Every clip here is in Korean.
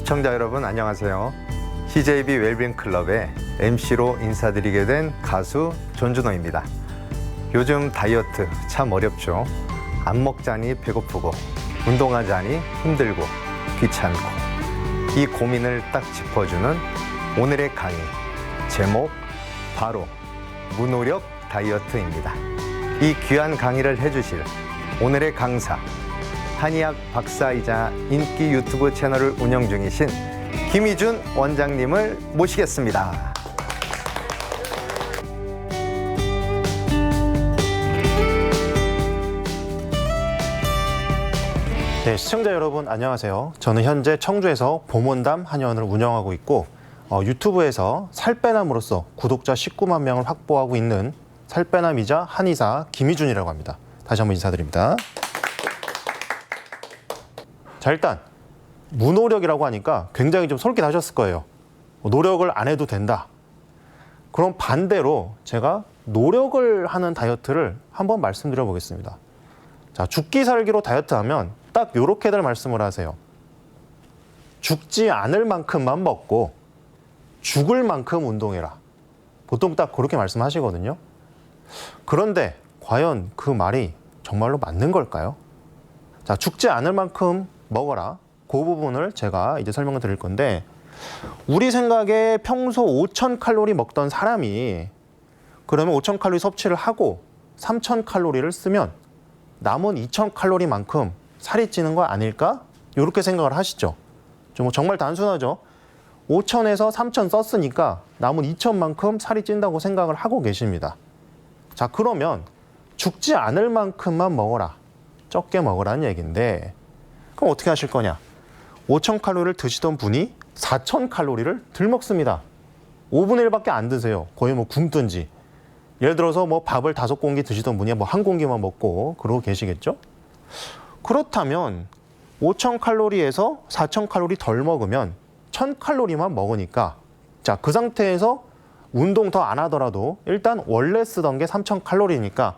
시청자 여러분 안녕하세요. CJB 웰빙 클럽의 MC로 인사드리게 된 가수 전준호입니다. 요즘 다이어트 참 어렵죠. 안 먹자니 배고프고 운동하자니 힘들고 귀찮고 이 고민을 딱 짚어주는 오늘의 강의 제목 바로 무노력 다이어트입니다. 이 귀한 강의를 해주실 오늘의 강사 한의학 박사이자 인기 유튜브 채널을 운영 중이신 김희준 원장님을 모시겠습니다. 네, 시청자 여러분 안녕하세요. 저는 현재 청주에서 봄원담 한의원을 운영하고 있고 유튜브에서 살빼남으로서 구독자 19만 명을 확보하고 있는 살빼남이자 한의사 김희준이라고 합니다. 다시 한번 인사드립니다. 자, 일단 무노력이라고 하니까 굉장히 좀 솔깃하셨을 거예요. 노력을 안 해도 된다. 그럼 반대로 제가 노력을 하는 다이어트를 한번 말씀드려 보겠습니다. 자, 죽기 살기로 다이어트하면 딱 이렇게들 말씀을 하세요. 죽지 않을 만큼만 먹고 죽을 만큼 운동해라. 보통 딱 그렇게 말씀하시거든요. 그런데 과연 그 말이 정말로 맞는 걸까요? 자, 죽지 않을 만큼 먹어라. 그 부분을 제가 이제 설명을 드릴 건데, 우리 생각에 평소 5,000칼로리 먹던 사람이 그러면 5,000칼로리 섭취를 하고 3,000칼로리를 쓰면 남은 2,000칼로리만큼 살이 찌는 거 아닐까? 이렇게 생각을 하시죠. 좀 정말 단순하죠. 5,000에서 3,000 썼으니까 남은 2,000만큼 살이 찐다고 생각을 하고 계십니다. 자, 그러면 죽지 않을 만큼만 먹어라. 적게 먹으라는 얘기인데, 그럼 어떻게 하실 거냐? 5,000칼로리를 드시던 분이 4,000칼로리를 덜 먹습니다. 5분의 1밖에 안 드세요. 거의 뭐 굶든지. 예를 들어서 뭐 밥을 5공기 드시던 분이 뭐 1공기만 먹고 그러고 계시겠죠? 그렇다면 5,000칼로리에서 4,000칼로리 덜 먹으면 1,000칼로리만 먹으니까, 자, 그 상태에서 운동 더 안 하더라도 일단 원래 쓰던 게 3,000칼로리니까,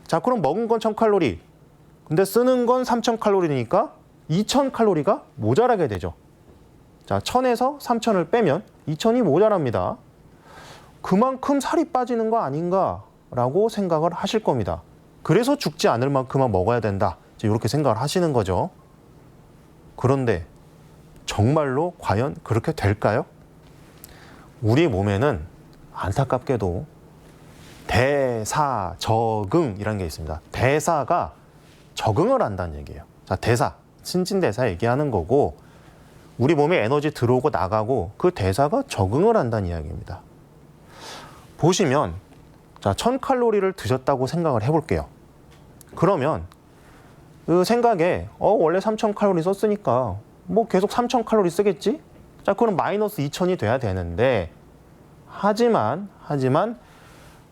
자, 그럼 먹은 건 1,000칼로리. 근데 쓰는 건 3,000칼로리니까 2,000칼로리가 모자라게 되죠. 자, 1,000에서 3,000을 빼면 2,000이 모자랍니다. 그만큼 살이 빠지는 거 아닌가라고 생각을 하실 겁니다. 그래서 죽지 않을 만큼만 먹어야 된다. 이렇게 생각을 하시는 거죠. 그런데 정말로 과연 그렇게 될까요? 우리 몸에는 안타깝게도 대사적응이라는 게 있습니다. 대사가 적응을 한다는 얘기예요. 자, 대사, 신진대사 얘기하는 거고, 우리 몸에 에너지 들어오고 나가고 그 대사가 적응을 한다는 이야기입니다. 보시면, 자, 1,000칼로리를 드셨다고 생각을 해볼게요. 그러면 그 생각에 원래 3,000칼로리 썼으니까 뭐 계속 3,000칼로리 쓰겠지? 자, 그럼 마이너스 2,000이 돼야 되는데, 하지만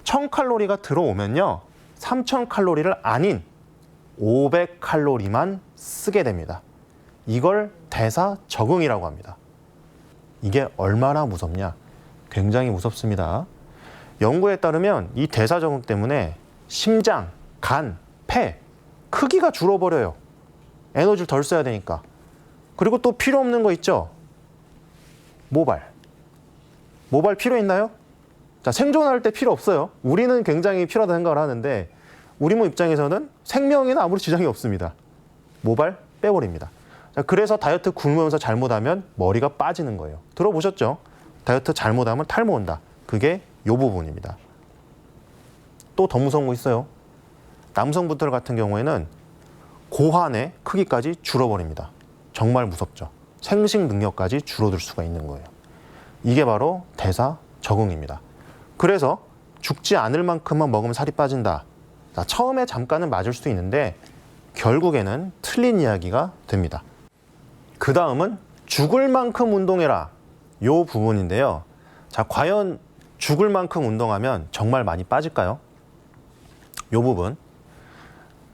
1,000칼로리가 들어오면요, 3,000칼로리를 아닌 500칼로리만 쓰게 됩니다. 이걸 대사 적응이라고 합니다. 이게 얼마나 무섭냐? 굉장히 무섭습니다. 연구에 따르면 이 대사 적응 때문에 심장, 간, 폐 크기가 줄어버려요. 에너지를 덜 써야 되니까. 그리고 또 필요 없는 거 있죠? 모발 필요 있나요? 자, 생존할 때 필요 없어요. 우리는 굉장히 필요하다고 생각을 하는데, 우리 몸 입장에서는 생명에는 아무리 지장이 없습니다. 모발 빼버립니다. 자, 그래서 다이어트 굶으면서 잘못하면 머리가 빠지는 거예요. 들어보셨죠? 다이어트 잘못하면 탈모 온다. 그게 이 부분입니다. 또 더 무서운 거 있어요. 남성분들 같은 경우에는 고환의 크기까지 줄어버립니다. 정말 무섭죠. 생식 능력까지 줄어들 수가 있는 거예요. 이게 바로 대사 적응입니다. 그래서 죽지 않을 만큼만 먹으면 살이 빠진다. 자, 처음에 잠깐은 맞을 수도 있는데 결국에는 틀린 이야기가 됩니다. 그 다음은 죽을 만큼 운동해라. 이 부분인데요. 자, 과연 죽을 만큼 운동하면 정말 많이 빠질까요? 이 부분.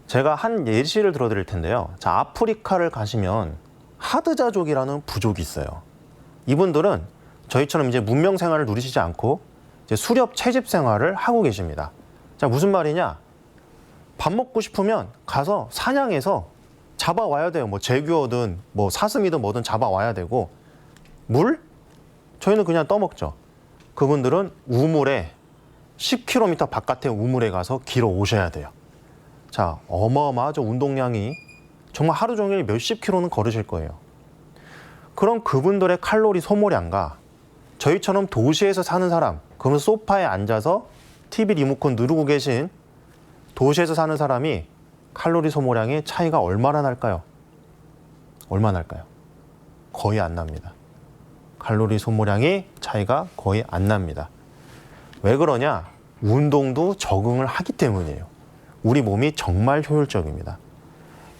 제가 한 예시를 들어드릴 텐데요. 자, 아프리카를 가시면 하드자족이라는 부족이 있어요. 이분들은 저희처럼 이제 문명 생활을 누리시지 않고 이제 수렵 채집 생활을 하고 계십니다. 자, 무슨 말이냐? 밥 먹고 싶으면 가서 사냥해서 잡아와야 돼요. 뭐 제규어든 뭐 사슴이든 뭐든 잡아와야 되고, 물? 저희는 그냥 떠먹죠. 그분들은 우물에 10km 바깥의 우물에 가서 길어 오셔야 돼요. 자, 어마어마하죠. 운동량이. 정말 하루 종일 몇십 킬로는 걸으실 거예요. 그럼 그분들의 칼로리 소모량과 저희처럼 도시에서 사는 사람, 그러면 소파에 앉아서 TV 리모컨 누르고 계신 도시에서 사는 사람이 칼로리 소모량의 차이가 얼마나 날까요? 얼마나 날까요? 거의 안 납니다. 칼로리 소모량의 차이가 거의 안 납니다. 왜 그러냐? 운동도 적응을 하기 때문이에요. 우리 몸이 정말 효율적입니다.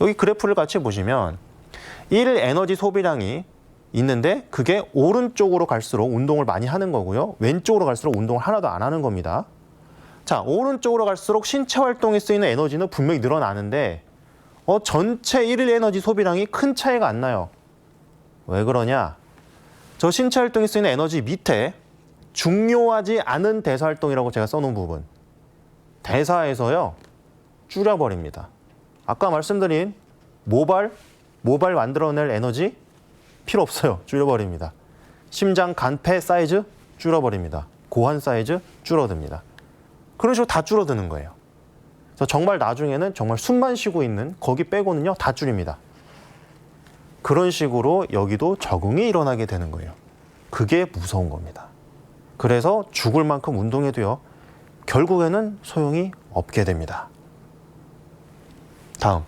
여기 그래프를 같이 보시면 1 에너지 소비량이 있는데 그게 오른쪽으로 갈수록 운동을 많이 하는 거고요. 왼쪽으로 갈수록 운동을 하나도 안 하는 겁니다. 자, 오른쪽으로 갈수록 신체 활동에 쓰이는 에너지는 분명히 늘어나는데 전체 1일 에너지 소비량이 큰 차이가 안 나요. 왜 그러냐? 저 신체 활동에 쓰이는 에너지 밑에 중요하지 않은 대사 활동이라고 제가 써놓은 부분. 대사에서요, 줄여버립니다. 아까 말씀드린 모발 만들어낼 에너지 필요 없어요. 줄여버립니다. 심장, 간, 폐 사이즈 줄여버립니다. 고환 사이즈 줄어듭니다. 그런 식으로 다 줄어드는 거예요. 그래서 정말 나중에는 정말 숨만 쉬고 있는 거기 빼고는요, 다 줄입니다. 그런 식으로 여기도 적응이 일어나게 되는 거예요. 그게 무서운 겁니다. 그래서 죽을 만큼 운동해도요, 결국에는 소용이 없게 됩니다. 다음.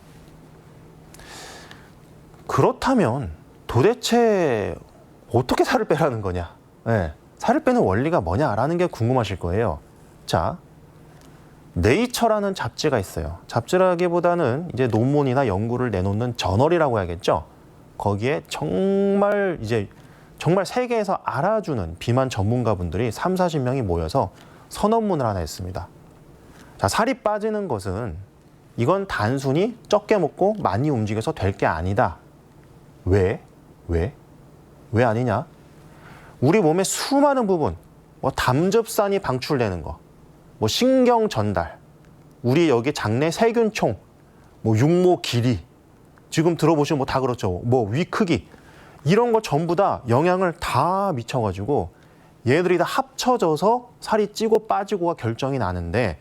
그렇다면 도대체 어떻게 살을 빼라는 거냐? 네, 살을 빼는 원리가 뭐냐라는 게 궁금하실 거예요. 자, 네이처라는 잡지가 있어요. 잡지라기보다는 이제 논문이나 연구를 내놓는 저널이라고 해야겠죠. 거기에 정말 세계에서 알아주는 비만 전문가분들이 3, 40명이 모여서 선언문을 하나 했습니다. 자, 살이 빠지는 것은 이건 단순히 적게 먹고 많이 움직여서 될 게 아니다. 왜 아니냐? 우리 몸의 수많은 부분, 담즙산이 방출되는 거, 신경 전달, 우리 여기 장내 세균총, 육모 길이, 지금 들어보시면 다 그렇죠. 위 크기, 이런 거 전부 다 영향을 다 미쳐가지고 얘들이 다 합쳐져서 살이 찌고 빠지고가 결정이 나는데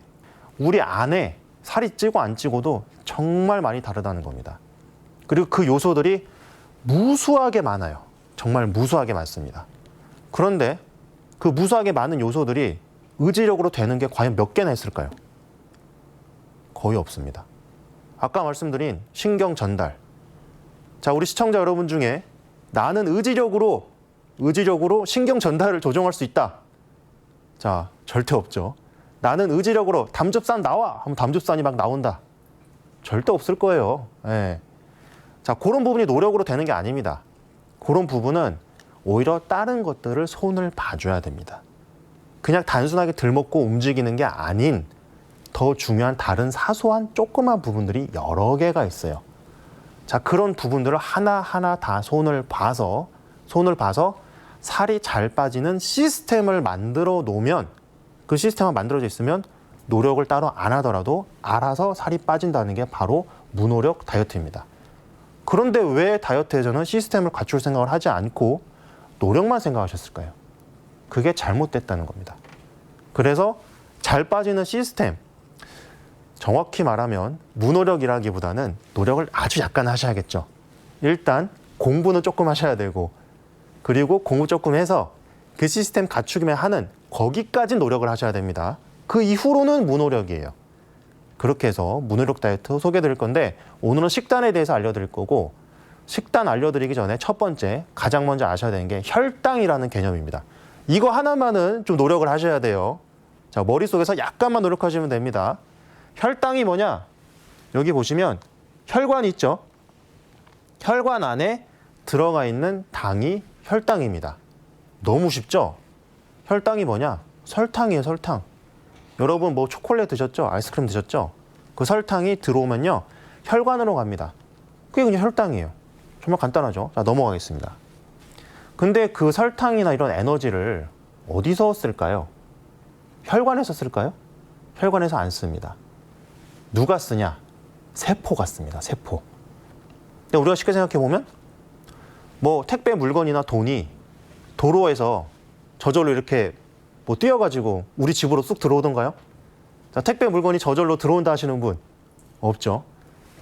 우리 안에 살이 찌고 안 찌고도 정말 많이 다르다는 겁니다. 그리고 그 요소들이 무수하게 많아요. 정말 무수하게 많습니다. 그런데 그 무수하게 많은 요소들이 의지력으로 되는 게 과연 몇 개나 있을까요? 거의 없습니다. 아까 말씀드린 신경 전달. 자, 우리 시청자 여러분 중에 나는 의지력으로 신경 전달을 조정할 수 있다. 자, 절대 없죠. 나는 의지력으로 담즙산 나와 하면 담즙산이 막 나온다. 절대 없을 거예요. 예. 자, 그런 부분이 노력으로 되는 게 아닙니다. 그런 부분은 오히려 다른 것들을 손을 봐줘야 됩니다. 그냥 단순하게 들먹고 움직이는 게 아닌 더 중요한 다른 사소한 조그만 부분들이 여러 개가 있어요. 자, 그런 부분들을 하나하나 다 손을 봐서 살이 잘 빠지는 시스템을 만들어 놓으면, 그 시스템이 만들어져 있으면 노력을 따로 안 하더라도 알아서 살이 빠진다는 게 바로 무노력 다이어트입니다. 그런데 왜 다이어트에서는 시스템을 갖출 생각을 하지 않고 노력만 생각하셨을까요? 그게 잘못됐다는 겁니다. 그래서 잘 빠지는 시스템, 정확히 말하면 무노력이라기보다는 노력을 아주 약간 하셔야겠죠. 일단 공부는 조금 하셔야 되고, 그리고 공부 조금 해서 그 시스템 갖추기만 하는 거기까지 노력을 하셔야 됩니다. 그 이후로는 무노력이에요. 그렇게 해서 무노력 다이어트 소개해 드릴 건데, 오늘은 식단에 대해서 알려드릴 거고, 식단 알려드리기 전에 첫 번째 가장 먼저 아셔야 되는 게 혈당이라는 개념입니다. 이거 하나만은 좀 노력을 하셔야 돼요. 자, 머릿속에서 약간만 노력하시면 됩니다. 혈당이 뭐냐? 여기 보시면 혈관 있죠? 혈관 안에 들어가 있는 당이 혈당입니다. 너무 쉽죠? 혈당이 뭐냐? 설탕이에요, 설탕. 여러분 초콜릿 드셨죠? 아이스크림 드셨죠? 그 설탕이 들어오면요, 혈관으로 갑니다. 그게 그냥 혈당이에요. 정말 간단하죠? 자, 넘어가겠습니다. 근데 그 설탕이나 이런 에너지를 어디서 쓸까요? 혈관에서 쓸까요? 혈관에서 안 씁니다. 누가 쓰냐? 세포가 씁니다. 세포. 근데 우리가 쉽게 생각해 보면 택배 물건이나 돈이 도로에서 저절로 이렇게 뭐 뛰어가지고 우리 집으로 쑥 들어오던가요? 자, 택배 물건이 저절로 들어온다 하시는 분 없죠?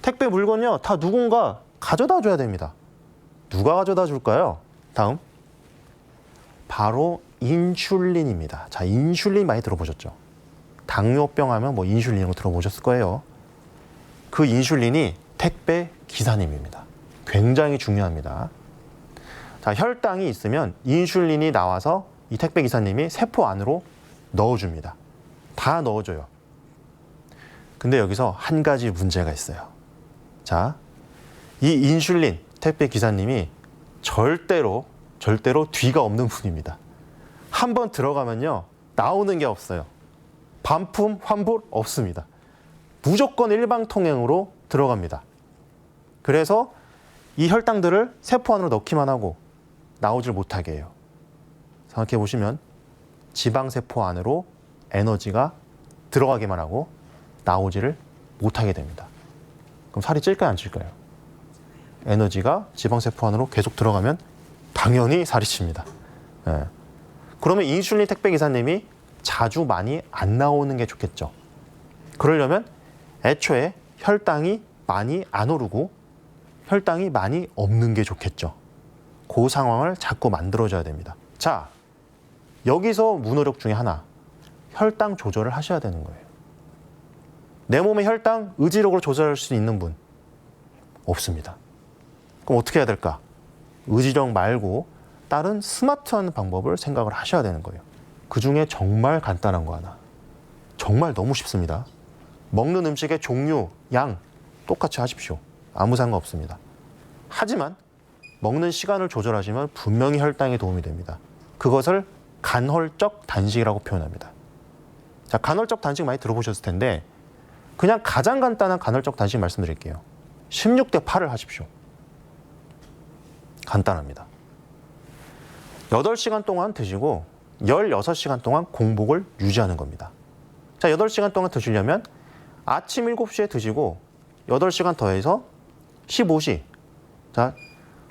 택배 물건요, 다 누군가 가져다 줘야 됩니다. 누가 가져다 줄까요? 다음. 바로 인슐린입니다. 자, 인슐린 많이 들어보셨죠? 당뇨병 하면 뭐 인슐린 이런 거 들어보셨을 거예요. 그 인슐린이 택배 기사님입니다. 굉장히 중요합니다. 자, 혈당이 있으면 인슐린이 나와서 이 택배 기사님이 세포 안으로 넣어줍니다. 다 넣어줘요. 근데 여기서 한 가지 문제가 있어요. 자, 이 인슐린 택배 기사님이 절대로 뒤가 없는 분입니다. 한 번 들어가면요, 나오는 게 없어요. 반품, 환불 없습니다. 무조건 일방통행으로 들어갑니다. 그래서 이 혈당들을 세포 안으로 넣기만 하고 나오질 못하게 해요. 생각해 보시면 지방세포 안으로 에너지가 들어가기만 하고 나오지를 못하게 됩니다. 그럼 살이 찔까요, 안 찔까요? 에너지가 지방세포 안으로 계속 들어가면 당연히 살이 찝니다. 예. 그러면 인슐린 택배 기사님이 자주 많이 안 나오는 게 좋겠죠. 그러려면 애초에 혈당이 많이 안 오르고 혈당이 많이 없는 게 좋겠죠. 그 상황을 자꾸 만들어줘야 됩니다. 자, 여기서 무노력 중에 하나, 혈당 조절을 하셔야 되는 거예요. 내 몸의 혈당 의지력으로 조절할 수 있는 분 없습니다. 그럼 어떻게 해야 될까? 의지력 말고 다른 스마트한 방법을 생각을 하셔야 되는 거예요. 그 중에 정말 간단한 거 하나. 정말 너무 쉽습니다. 먹는 음식의 종류, 양 똑같이 하십시오. 아무 상관없습니다. 하지만 먹는 시간을 조절하시면 분명히 혈당에 도움이 됩니다. 그것을 간헐적 단식이라고 표현합니다. 자, 간헐적 단식 많이 들어보셨을 텐데 그냥 가장 간단한 간헐적 단식 말씀드릴게요. 16대 8을 하십시오. 간단합니다. 8시간 동안 드시고 16시간 동안 공복을 유지하는 겁니다. 자, 8시간 동안 드시려면 아침 7시에 드시고 8시간 더해서 15시. 자,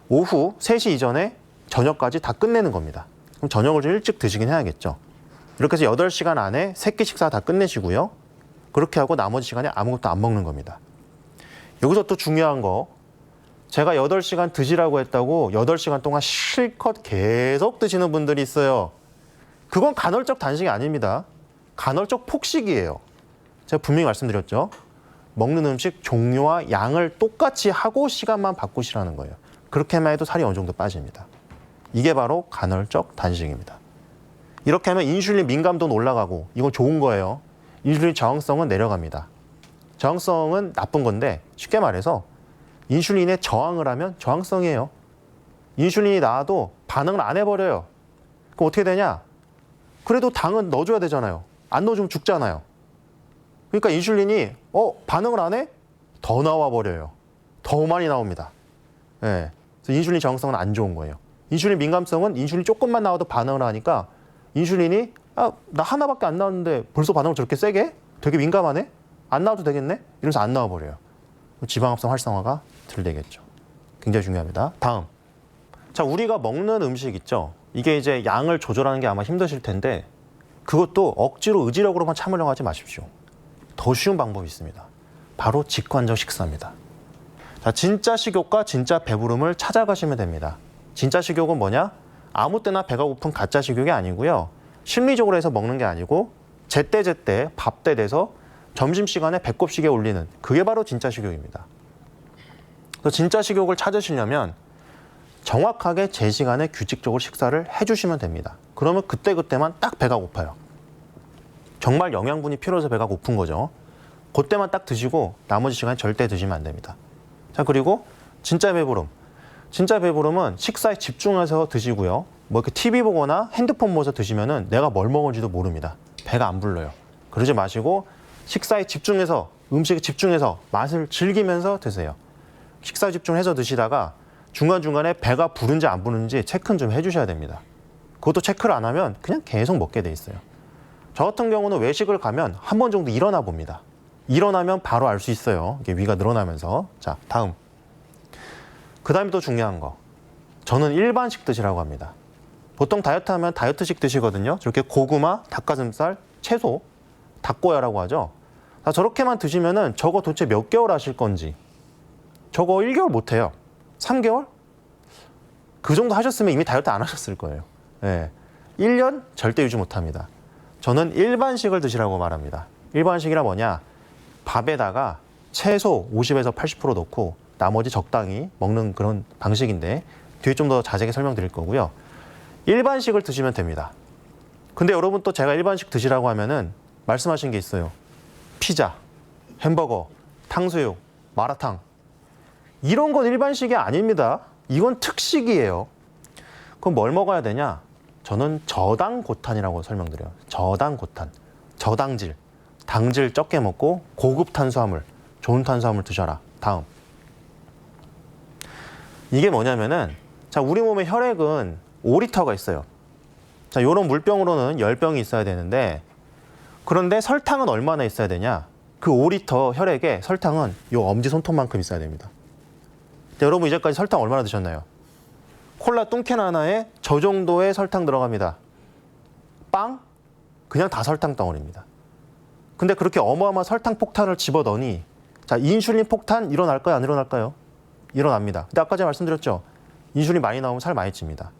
오후 3시 이전에 저녁까지 다 끝내는 겁니다. 그럼 저녁을 좀 일찍 드시긴 해야겠죠. 이렇게 해서 8시간 안에 3끼 식사 다 끝내시고요. 그렇게 하고 나머지 시간에 아무것도 안 먹는 겁니다. 여기서 또 중요한 거, 제가 8시간 드시라고 했다고 8시간 동안 실컷 계속 드시는 분들이 있어요. 그건 간헐적 단식이 아닙니다. 간헐적 폭식이에요. 제가 분명히 말씀드렸죠. 먹는 음식 종류와 양을 똑같이 하고 시간만 바꾸시라는 거예요. 그렇게만 해도 살이 어느 정도 빠집니다. 이게 바로 간헐적 단식입니다. 이렇게 하면 인슐린 민감도는 올라가고 이건 좋은 거예요. 인슐린 저항성은 내려갑니다. 저항성은 나쁜 건데 쉽게 말해서 인슐린에 저항을 하면 저항성이에요. 인슐린이 나와도 반응을 안 해버려요. 그럼 어떻게 되냐? 그래도 당은 넣어줘야 되잖아요. 안 넣어주면 죽잖아요. 그러니까 인슐린이 반응을 안 해? 더 나와버려요. 더 많이 나옵니다. 예. 그래서 인슐린 저항성은 안 좋은 거예요. 인슐린 민감성은 인슐린 조금만 나와도 반응을 하니까 인슐린이 나 하나밖에 안 나왔는데 벌써 반응을 저렇게 세게 해? 되게 민감하네? 안 나와도 되겠네? 이러면서 안 나와버려요. 지방합성 활성화가 덜 되겠죠. 굉장히 중요합니다. 다음. 자, 우리가 먹는 음식 있죠? 이게 이제 양을 조절하는 게 아마 힘드실 텐데 그것도 억지로 의지력으로만 참으려고 하지 마십시오. 더 쉬운 방법이 있습니다. 바로 직관적 식사입니다. 자, 진짜 식욕과 진짜 배부름을 찾아가시면 됩니다. 진짜 식욕은 뭐냐? 아무 때나 배가 고픈 가짜 식욕이 아니고요. 심리적으로 해서 먹는 게 아니고 제때제때 밥때 돼서 점심시간에 배꼽시계 올리는 그게 바로 진짜 식욕입니다. 그래서 진짜 식욕을 찾으시려면 정확하게 제 시간에 규칙적으로 식사를 해주시면 됩니다. 그러면 그때그때만 딱 배가 고파요. 정말 영양분이 필요해서 배가 고픈 거죠. 그때만 딱 드시고 나머지 시간에 절대 드시면 안 됩니다. 자, 그리고 진짜 배부름. 진짜 배부름은 식사에 집중해서 드시고요. 뭐 이렇게 TV 보거나 핸드폰 보면서 드시면은 내가 뭘 먹은지도 모릅니다. 배가 안 불러요. 그러지 마시고 식사에 집중해서 음식에 집중해서 맛을 즐기면서 드세요. 식사에 집중해서 드시다가 중간중간에 배가 부른지 안 부른지 체크는 좀 해주셔야 됩니다. 그것도 체크를 안 하면 그냥 계속 먹게 돼 있어요. 저 같은 경우는 외식을 가면 한 번 정도 일어나 봅니다. 일어나면 바로 알 수 있어요. 이게 위가 늘어나면서. 자, 다음. 그 다음에 또 중요한 거. 저는 일반식 드시라고 합니다. 보통 다이어트 하면 다이어트식 드시거든요. 저렇게 고구마, 닭가슴살, 채소, 닭고야라고 하죠. 저렇게만 드시면은 저거 도대체 몇 개월 하실 건지. 저거 1개월 못 해요. 3개월? 그 정도 하셨으면 이미 다이어트 안 하셨을 거예요. 예. 1년 절대 유지 못 합니다. 저는 일반식을 드시라고 말합니다. 일반식이라 뭐냐? 밥에다가 채소 50에서 80% 넣고 나머지 적당히 먹는 그런 방식인데 뒤에 좀 더 자세하게 설명드릴 거고요. 일반식을 드시면 됩니다. 근데 여러분 또 제가 일반식 드시라고 하면은 말씀하신 게 있어요. 피자, 햄버거, 탕수육, 마라탕. 이런 건 일반식이 아닙니다. 이건 특식이에요. 그럼 뭘 먹어야 되냐? 저는 저당고탄이라고 설명드려요. 저당고탄, 저당질, 당질 적게 먹고 고급 탄수화물, 좋은 탄수화물 드셔라. 다음. 이게 뭐냐면은 자, 우리 몸의 혈액은 5리터가 있어요. 자, 요런 물병으로는 10병이 있어야 되는데 그런데 설탕은 얼마나 있어야 되냐? 그 5리터 혈액에 설탕은 요 엄지손톱만큼 있어야 됩니다. 여러분 이제까지 설탕 얼마나 드셨나요? 콜라 뚱캔 하나에 저 정도의 설탕 들어갑니다. 빵? 그냥 다 설탕 덩어리입니다. 근데 그렇게 어마어마한 설탕 폭탄을 집어넣으니 자, 인슐린 폭탄 일어날까요? 안 일어날까요? 일어납니다. 근데 아까 제가 말씀드렸죠? 인슐린 많이 나오면 살 많이 찝니다.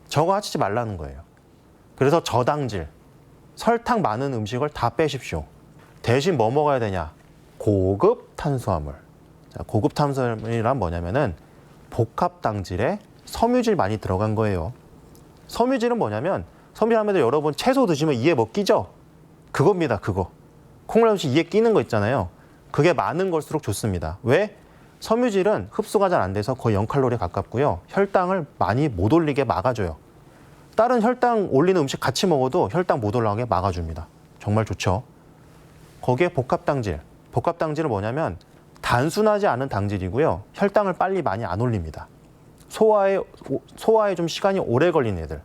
저거 하시지 말라는 거예요. 그래서 저당질, 설탕 많은 음식을 다 빼십시오. 대신 뭐 먹어야 되냐? 고급 탄수화물. 자, 고급 탄수화물이란 뭐냐면은 복합당질에 섬유질 많이 들어간 거예요. 섬유질은 뭐냐면 섬유질 하면서 여러분 채소 드시면 이에 뭐 끼죠? 그겁니다. 그거. 콩나물씨 이에 끼는 거 있잖아요. 그게 많은 걸수록 좋습니다. 왜? 섬유질은 흡수가 잘 안 돼서 거의 0칼로리에 가깝고요. 혈당을 많이 못 올리게 막아줘요. 다른 혈당 올리는 음식 같이 먹어도 혈당 못 올라가게 막아줍니다. 정말 좋죠. 거기에 복합당질. 복합당질은 뭐냐면 단순하지 않은 당질이고요. 혈당을 빨리 많이 안 올립니다. 소화에 좀 시간이 오래 걸린 애들.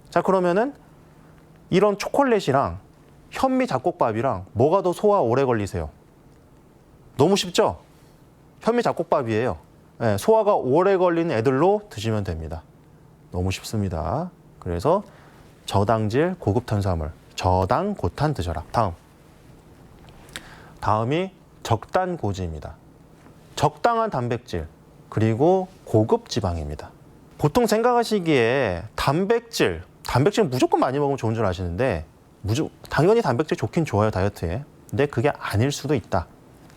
자, 그러면은 이런 초콜릿이랑 현미 잡곡밥이랑 뭐가 더 소화 오래 걸리세요? 너무 쉽죠? 현미 잡곡밥이에요. 네, 소화가 오래 걸리는 애들로 드시면 됩니다. 너무 쉽습니다. 그래서 저당질 고급 탄수화물, 저당고탄 드셔라. 다음이 적단고지입니다. 적당한 단백질, 그리고 고급 지방입니다. 보통 생각하시기에 단백질 무조건 많이 먹으면 좋은 줄 아시는데 당연히 단백질 좋긴 좋아요, 다이어트에. 근데 그게 아닐 수도 있다.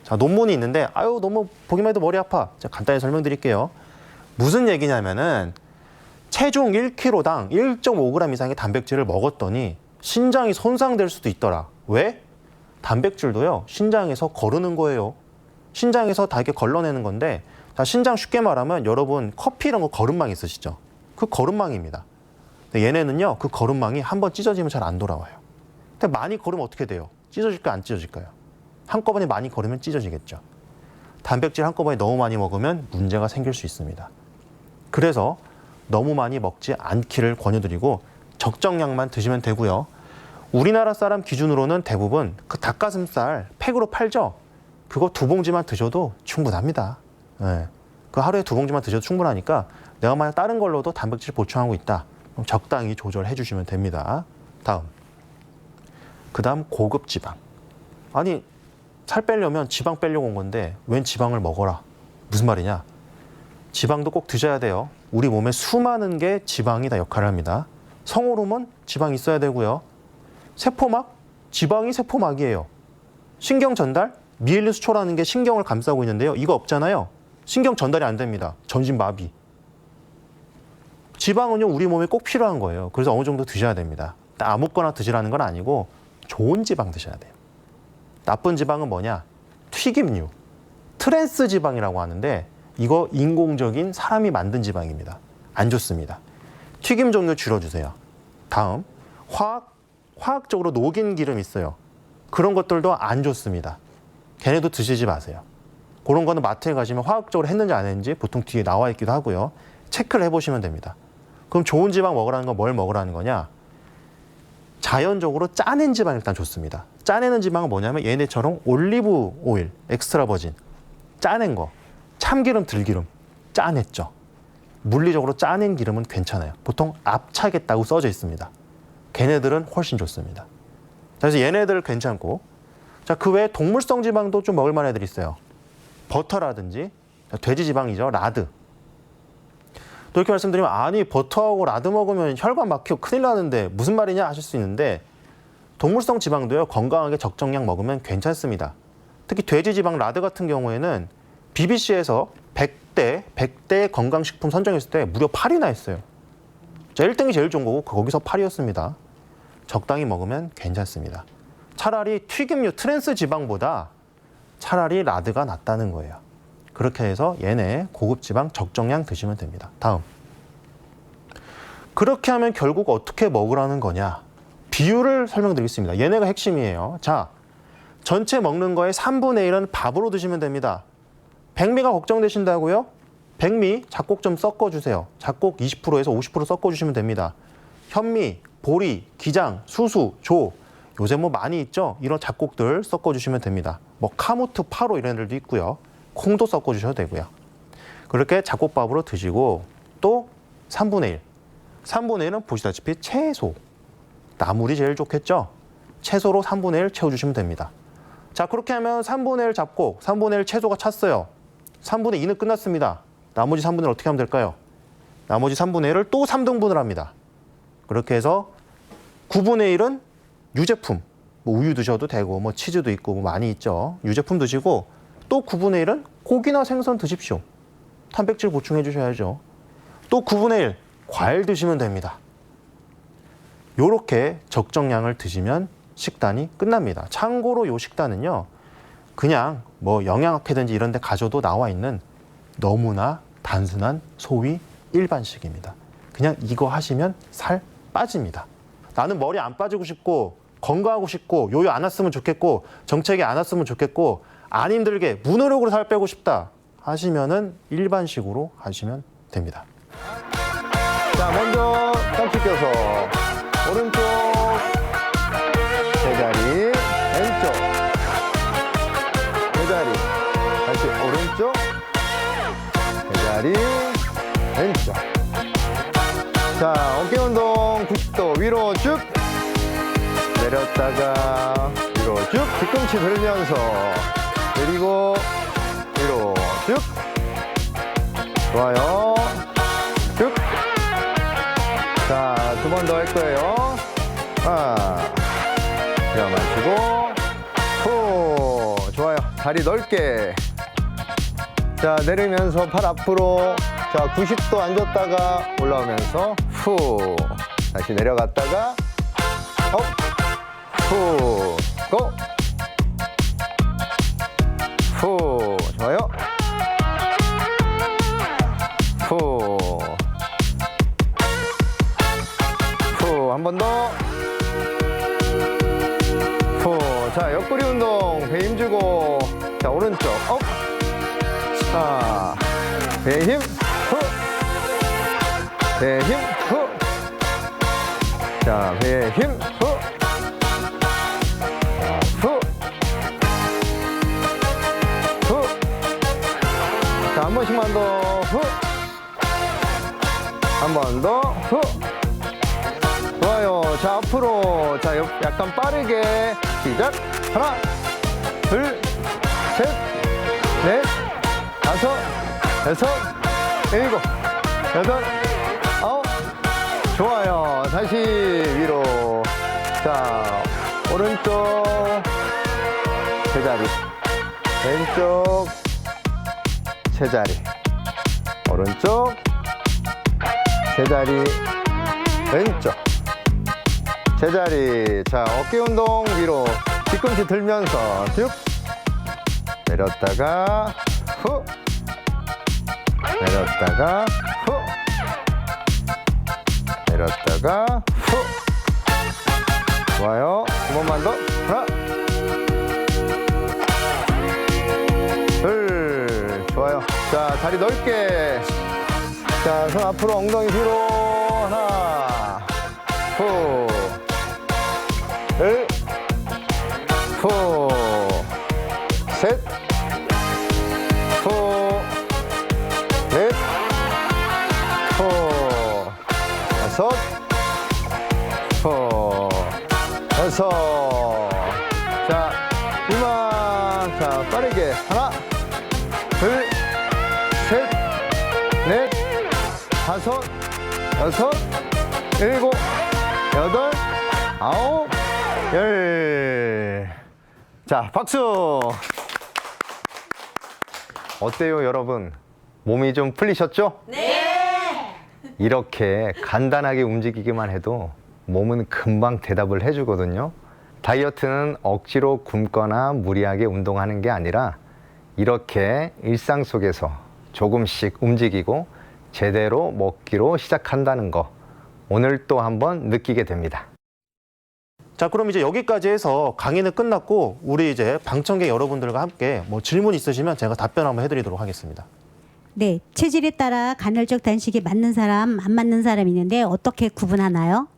자, 논문이 있는데 너무 보기만 해도 머리 아파. 제가 간단히 설명드릴게요. 무슨 얘기냐면은 체중 1kg당 1.5g 이상의 단백질을 먹었더니 신장이 손상될 수도 있더라. 왜? 단백질도요, 신장에서 거르는 거예요. 신장에서 다 이렇게 걸러내는 건데, 자, 신장 쉽게 말하면 여러분 커피 이런 거 거름망 있으시죠? 그 거름망입니다. 근데 얘네는요, 그 거름망이 한번 찢어지면 잘 안 돌아와요. 근데 많이 거르면 어떻게 돼요? 찢어질까요? 안 찢어질까요? 한꺼번에 많이 거르면 찢어지겠죠. 단백질 한꺼번에 너무 많이 먹으면 문제가 생길 수 있습니다. 그래서 너무 많이 먹지 않기를 권유드리고 적정량만 드시면 되고요. 우리나라 사람 기준으로는 대부분 그 닭가슴살 팩으로 팔죠? 그거 2봉지만 드셔도 충분합니다. 네. 그 하루에 2봉지만 드셔도 충분하니까 내가 만약 다른 걸로도 단백질 보충하고 있다. 그럼 적당히 조절해 주시면 됩니다. 그 다음 고급 지방. 아니, 살 빼려면 지방 빼려고 온 건데 웬 지방을 먹어라. 무슨 말이냐? 지방도 꼭 드셔야 돼요. 우리 몸에 수많은 게 지방이 다 역할을 합니다. 성호르몬 지방이 있어야 되고요. 세포막, 지방이 세포막이에요. 신경 전달, 미엘린 수초라는 게 신경을 감싸고 있는데요. 이거 없잖아요. 신경 전달이 안 됩니다. 전신 마비. 지방은요, 우리 몸에 꼭 필요한 거예요. 그래서 어느 정도 드셔야 됩니다. 아무거나 드시라는 건 아니고 좋은 지방 드셔야 돼요. 나쁜 지방은 뭐냐? 튀김류, 트랜스 지방이라고 하는데 이거 인공적인 사람이 만든 지방입니다. 안 좋습니다. 튀김 종류 줄여주세요. 다음, 화학적으로 녹인 기름 있어요. 그런 것들도 안 좋습니다. 걔네도 드시지 마세요. 그런 거는 마트에 가시면 화학적으로 했는지 안 했는지 보통 뒤에 나와 있기도 하고요. 체크를 해보시면 됩니다. 그럼 좋은 지방 먹으라는 건 뭘 먹으라는 거냐? 자연적으로 짜낸 지방 일단 좋습니다. 짜내는 지방은 뭐냐면 얘네처럼 올리브 오일, 엑스트라 버진, 짜낸 거, 참기름, 들기름, 짜냈죠. 물리적으로 짜낸 기름은 괜찮아요. 보통 앞차겠다고 써져 있습니다. 걔네들은 훨씬 좋습니다. 그래서 얘네들 괜찮고, 자, 그 외에 동물성 지방도 좀 먹을 만한 애들이 있어요. 버터라든지 돼지 지방이죠. 라드. 또 이렇게 말씀드리면 아니 버터하고 라드 먹으면 혈관 막히고 큰일 나는데 무슨 말이냐 하실 수 있는데 동물성 지방도요. 건강하게 적정량 먹으면 괜찮습니다. 특히 돼지 지방 라드 같은 경우에는 BBC에서 100대 건강식품 선정했을 때 무려 8위나 했어요. 자, 1등이 제일 좋은 거고 거기서 8위였습니다. 적당히 먹으면 괜찮습니다. 차라리 튀김류 트랜스 지방보다 차라리 라드가 낫다는 거예요. 그렇게 해서 얘네 고급 지방 적정량 드시면 됩니다. 다음. 그렇게 하면 결국 어떻게 먹으라는 거냐? 비율을 설명드리겠습니다. 얘네가 핵심이에요. 자, 전체 먹는 거의 3분의 1은 밥으로 드시면 됩니다. 백미가 걱정되신다고요? 백미 작곡 좀 섞어주세요. 작곡 20%에서 50% 섞어주시면 됩니다. 현미, 보리, 기장, 수수, 조 요새 뭐 많이 있죠? 이런 작곡들 섞어주시면 됩니다. 뭐 카무트, 파로 이런 애들도 있고요. 콩도 섞어주셔도 되고요. 그렇게 작곡밥으로 드시고 또 3분의 1. 3분의 1은 보시다시피 채소. 나물이 제일 좋겠죠? 채소로 3분의 1 채워주시면 됩니다. 자, 그렇게 하면 3분의 1 잡곡, 3분의 1 채소가 찼어요. 3분의 2는 끝났습니다. 나머지 3분의 1 어떻게 하면 될까요? 나머지 3분의 1을 또 3등분을 합니다. 그렇게 해서 9분의 1은 유제품. 뭐 우유 드셔도 되고 뭐 치즈도 있고 뭐 많이 있죠. 유제품 드시고 또 9분의 1은 고기나 생선 드십시오. 단백질 보충해 주셔야죠. 또 9분의 1 과일 드시면 됩니다. 요렇게 적정량을 드시면 식단이 끝납니다. 참고로 요 식단은요. 그냥 뭐 영양학회든지 이런 데 가셔도 나와 있는 너무나 단순한 소위 일반식입니다. 그냥 이거 하시면 살 빠집니다. 나는 머리 안 빠지고 싶고 건강하고 싶고 요요 안 왔으면 좋겠고 정책이 안 왔으면 좋겠고 안 힘들게 무노력으로 살 빼고 싶다 하시면은 일반식으로 하시면 됩니다. 자, 먼저 깍지 껴서 오른쪽 제자리, 왼쪽 제자리, 다시 오른쪽 제자리, 왼쪽. 자, 어깨 운동 90도 위로 쭉 내렸다가 위로 쭉 뒤꿈치 들면서 내리고 위로 쭉. 좋아요. 쭉. 자, 두 번 더 할 거예요. 하나. 내가 마시고 후. 좋아요. 다리 넓게. 자, 내리면서 팔 앞으로. 자, 90도 앉았다가 올라오면서 후. 다시 내려갔다가 업. 후. 고. 후. 좋아요. 후. 후. 한 번 더. 후. 자, 옆구리 운동. 배 힘주고. 자, 오른쪽. 업. 자, 배 힘. 후. 배 힘. 후. 자, 배 힘. 후. 후. 후. 자, 한 번씩만 더. 후. 한 번 더. 후. 좋아요. 자, 앞으로. 자, 약간 빠르게. 시작. 하나, 둘, 셋, 넷, 다섯, 여섯, 일곱, 여덟, 아홉. 좋아요. 다시 위로. 자, 오른쪽 제자리, 왼쪽 제자리, 오른쪽 제자리, 왼쪽 제자리. 자, 어깨 운동 위로 뒤꿈치 들면서 쭉 내렸다가 후, 내렸다가 후, 내렸다가 후. 좋아요. 두 번만 더. 하나, 둘. 좋아요. 자, 다리 넓게. 자, 손 앞으로 엉덩이 뒤로. 하나, 후, 둘, 후, 셋, 후, 넷, 여섯. 자, 이만. 자, 빠르게. 하나, 둘, 셋, 넷, 다섯, 여섯, 일곱, 여덟, 아홉, 열. 자, 박수. 어때요, 여러분? 몸이 좀 풀리셨죠? 네. 이렇게 간단하게 움직이기만 해도 몸은 금방 대답을 해주거든요. 다이어트는 억지로 굶거나 무리하게 운동하는 게 아니라 이렇게 일상 속에서 조금씩 움직이고 제대로 먹기로 시작한다는 거 오늘 또 한번 느끼게 됩니다. 자, 그럼 이제 여기까지 해서 강의는 끝났고 우리 이제 방청객 여러분들과 함께 뭐 질문 있으시면 제가 답변 한번 해드리도록 하겠습니다. 네, 체질에 따라 간헐적 단식이 맞는 사람, 안 맞는 사람이 있는데 어떻게 구분하나요?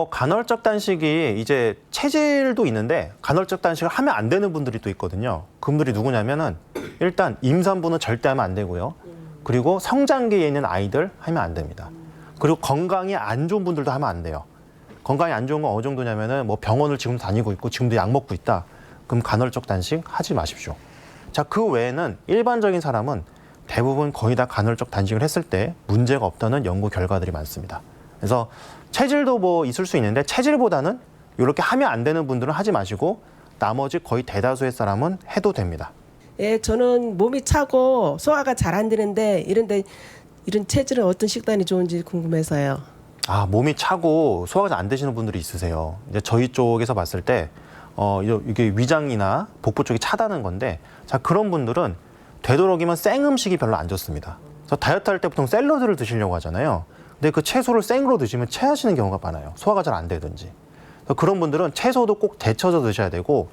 간헐적 단식이 이제 체질도 있는데 간헐적 단식을 하면 안 되는 분들이 또 있거든요. 그분들이 누구냐면은 일단 임산부는 절대 하면 안 되고요. 그리고 성장기에 있는 아이들 하면 안 됩니다. 그리고 건강이 안 좋은 분들도 하면 안 돼요. 건강이 안 좋은 건 어느 정도냐면은 뭐 병원을 지금 다니고 있고 지금도 약 먹고 있다. 그럼 간헐적 단식 하지 마십시오. 자, 그 외에는 일반적인 사람은 대부분 거의 다 간헐적 단식을 했을 때 문제가 없다는 연구 결과들이 많습니다. 그래서 체질도 뭐 있을 수 있는데 체질보다는 이렇게 하면 안 되는 분들은 하지 마시고 나머지 거의 대다수의 사람은 해도 됩니다. 예, 저는 몸이 차고 소화가 잘 안 되는데 이런 체질은 어떤 식단이 좋은지 궁금해서요. 아, 몸이 차고 소화가 잘 안 되시는 분들이 있으세요. 이제 저희 쪽에서 봤을 때 이게 위장이나 복부 쪽이 차다는 건데, 자, 그런 분들은 되도록이면 생 음식이 별로 안 좋습니다. 그래서 다이어트 할 때 보통 샐러드를 드시려고 하잖아요. 근데 그 채소를 생으로 드시면 체하시는 경우가 많아요. 소화가 잘 안 되든지. 그래서 그런 분들은 채소도 꼭 데쳐서 드셔야 되고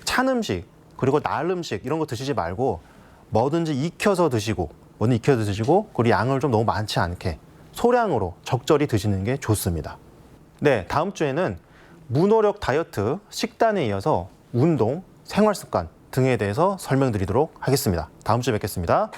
찬 음식 그리고 날 음식 이런 거 드시지 말고 뭐든지 익혀서 드시고 그리고 양을 좀 너무 많지 않게 소량으로 적절히 드시는 게 좋습니다. 네, 다음 주에는 무노력 다이어트 식단에 이어서 운동, 생활 습관 등에 대해서 설명드리도록 하겠습니다. 다음 주에 뵙겠습니다.